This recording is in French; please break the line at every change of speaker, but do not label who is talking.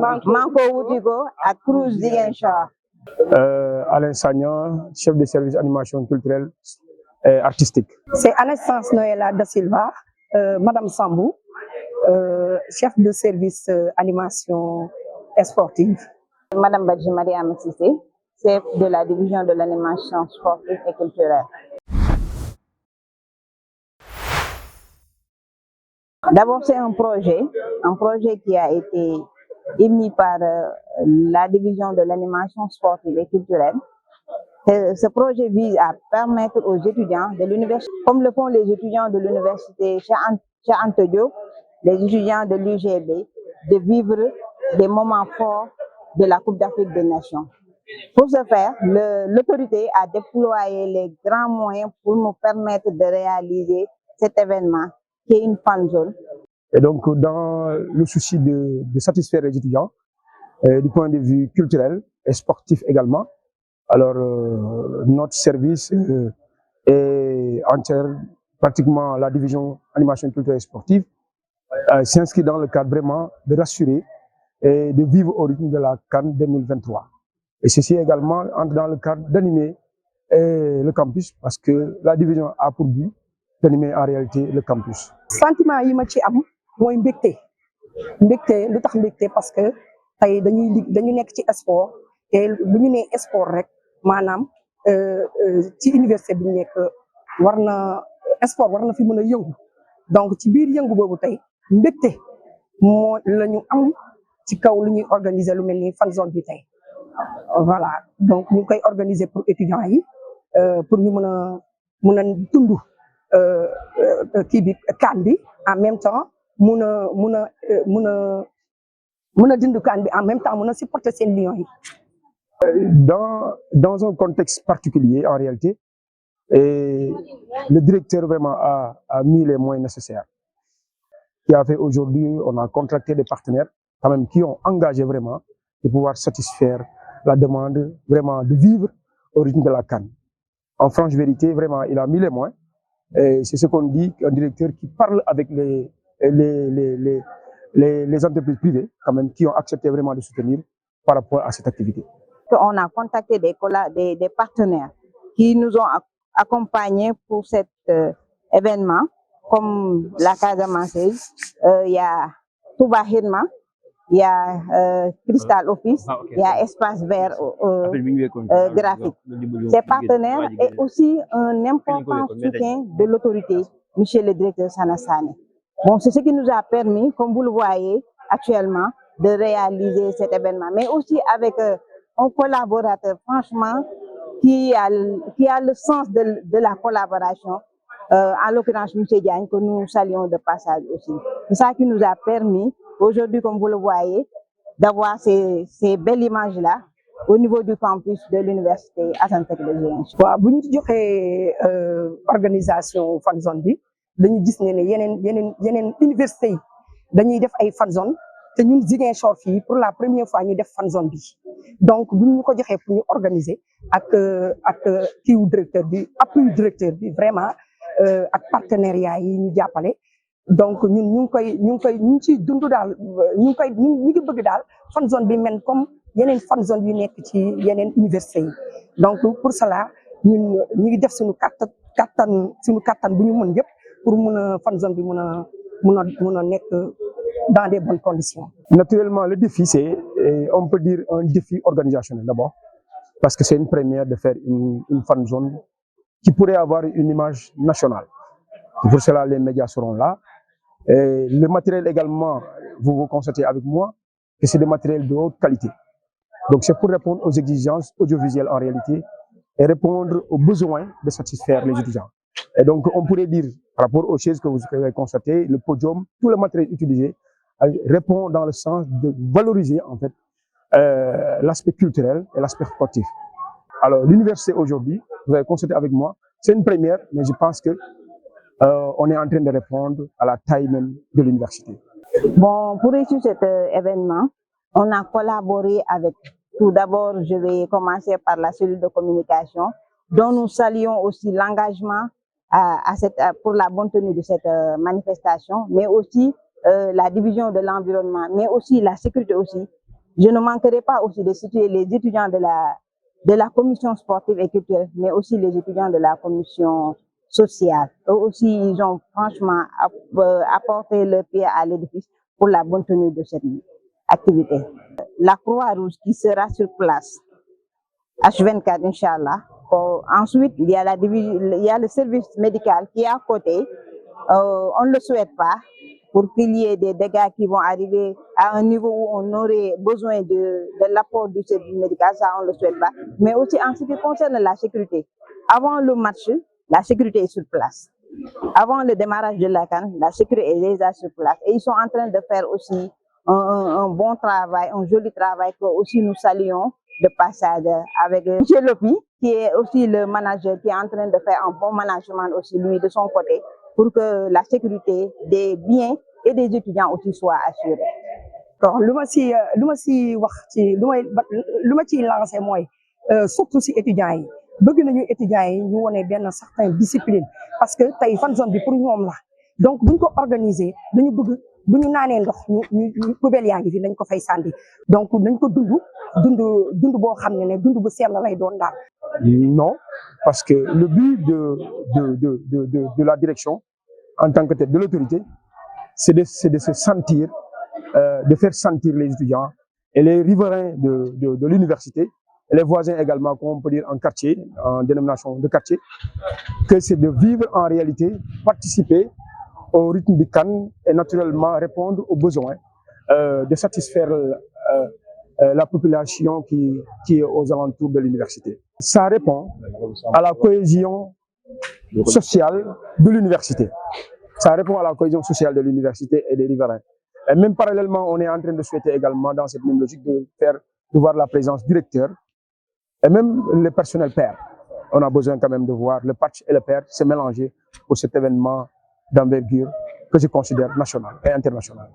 Manko Woutigo à Cruz Ziguinchor.
Alain Sagnan, chef de service animation culturelle et artistique.
C'est Anaïsance Noëlla da Silva, Madame Sambou, chef de service animation sportive.
Madame Badji Mariam Cissé, chef de la division de l'animation sportive et culturelle. D'abord, c'est un projet qui a été émis par la division de l'animation sportive et culturelle. Ce projet vise à permettre aux étudiants de l'université, comme le font les étudiants de l'université Cheikh Anta Diop, les étudiants de l'UGB, de vivre des moments forts de la Coupe d'Afrique des Nations. Pour ce faire, l'autorité a déployé les grands moyens pour nous permettre de réaliser cet événement qui est une fan zone.
Et donc, dans le souci de satisfaire les étudiants, du point de vue culturel et sportif également, alors notre service est entière, pratiquement la division animation culturelle et sportive, s'inscrit dans le cadre vraiment de rassurer et de vivre au rythme de la CAN 2023. Et ceci également entre dans le cadre d'animer le campus, parce que la division a pour but d'animer en réalité le campus.
Sentiment yi ma ci am mooy mbégte lu tax mbégte parce que tey dañu nekk ci sport te bu ñu nee sport rek maanaam ci université bi ñu nekk sport war na fi mën a yëngu donc ci biir yëngu boobu tey mbégte moo la ñu am ci kaw lu ñuy organiser lu mel ni fan zone bi tey voilà donc ñu ngi koy organiser pour étudiants yi pour ñu mën a dund kii bi CAN bi en même temps mun a dund CAN bi en même temps mun a supporter seen Lions yi.
Dans un contexte particulier en réalité, et le directeur vraiment a mis les moyens nécessaires. Qui a fait aujourd'hui, on a contracté des partenaires quand même qui ont engagé vraiment de pouvoir satisfaire la demande vraiment de vivre au rythme de la CAN. En franche vérité, vraiment, il a mis les moyens. Et c'est ce qu'on dit, un directeur qui parle avec les entreprises privées quand même qui ont accepté vraiment de soutenir par rapport à cette activité.
On a contacté des partenaires qui nous ont accompagnés pour cet événement, comme la Casamance, il y a Touba Hirma, il y a Crystal Office, il y a Espace Vert graphique. Ces partenaires et aussi un important soutien de l'autorité, monsieur le directeur Sanassane. Bon, c'est ce qui nous a permis, comme vous le voyez actuellement, de réaliser cet événement, mais aussi avec un collaborateur, franchement, qui a le sens de la collaboration, en l'occurrence M. Diagne, que nous saluons de passage aussi. C'est ça qui nous a permis, aujourd'hui, comme vous le voyez, d'avoir ces belles images-là au niveau du campus de l'université Assane Seck de Ziguinchor.
waaw bu ñu joxee organisation fan zone bi dañu gis ne yeneen université yi dañuy def ay fan zone te ñun Ziguinchor fii pour la première fois ñu def fan zone bi donc bu ñu ko joxee pour ñu organiser ak kiiwu directeur bi appui directeur bi vraiment ak partenariat yi ñu jàppale donc ñun ñu ngi ciy dund daal ñu ngi bëgg daal fan zone bi mel comme yeneen fan zone yu nekk ci yeneen université yi donc pour cela ñun ñu ngi def suñu kattan bu ñu mën yëpp pour mun a fan zone bi mun a nekk dans des bonnes conditions.
Naturellement, le défi, c'est, on peut dire, un défi organisationnel d'abord, parce que c'est une première de faire une fan zone qui pourrait avoir une image nationale. Pour cela, les médias seront là. Et le matériel également, vous constatez avec moi que c'est des matériels de haute qualité. Donc c'est pour répondre aux exigences audiovisuelles en réalité et répondre aux besoins de satisfaire les étudiants. Et donc on pourrait dire, par rapport aux chaises que vous avez constatées, le podium, tout le matériel utilisé répond dans le sens de valoriser en fait l'aspect culturel et l'aspect sportif. Alors l'université aujourd'hui, vous avez constaté avec moi, c'est une première, mais je pense que on est en train de répondre à la taille même de l'université.
Bon, pour réussir cet événement, on a collaboré avec, tout d'abord, je vais commencer par la cellule de communication, dont nous saluons aussi l'engagement pour la bonne tenue de cette manifestation, mais aussi la division de l'environnement, mais aussi la sécurité aussi, Je ne manquerai pas aussi de citer les étudiants de la commission sportive et culturelle, mais aussi les étudiants de la commission sociale. Eux aussi, ils ont franchement apporté leur pied à l'édifice pour la bonne tenue de cette activité. La Croix-Rouge qui sera sur place, H24, Inch'Allah. Ensuite, il y a le service médical qui est à côté. On ne le souhaite pas pour qu'il y ait des dégâts qui vont arriver à un niveau où on aurait besoin de l'apport du service médical, ça on ne le souhaite pas. Mais aussi en ce qui concerne la sécurité, avant le match, la sécurité est sur place. Avant le démarrage de la CAN, la sécurité est déjà sur place. Et ils sont en train de faire aussi un bon travail, un joli travail que aussi nous saluons de passage avec M. Lopi, qui est aussi le manager, qui est en train de faire un bon management aussi lui de son côté, pour que la sécurité des biens et des étudiants aussi soit assurée.
Donc, lu ma si wax ci lu ma ciy lancé mooy surtout si étudiants yi bëgg nañu étudiants yi ñu wone benn certain discipline parce que tey fan zone bi pour ñoom la donc buñ ko organiser dañu bëgg bu ñu naanee ndox ñu poubelle yaa ngi fi nañ ko fay sànni donc nañ ko dund boo xam ne dund bu sell lay doon daal.
Non, parce que le but de la direction en tant que tête de l'autorité, c'est de se sentir, de faire sentir les étudiants et les riverains de l'université, et les voisins également, comme on peut dire en quartier, en dénomination de quartier, que c'est de vivre en réalité, participer au rythme du CAN et naturellement répondre aux besoins, de satisfaire la population qui est aux alentours de l'université. Ça répond à la cohésion sociale de l'université. Ça répond à la cohésion sociale de l'université et des riverains. Et même parallèlement, on est en train de souhaiter également dans cette même logique de voir la présence du recteur et même le personnel pair. On a besoin quand même de voir le patch et le pair se mélanger pour cet événement d'envergure que je considère national et international.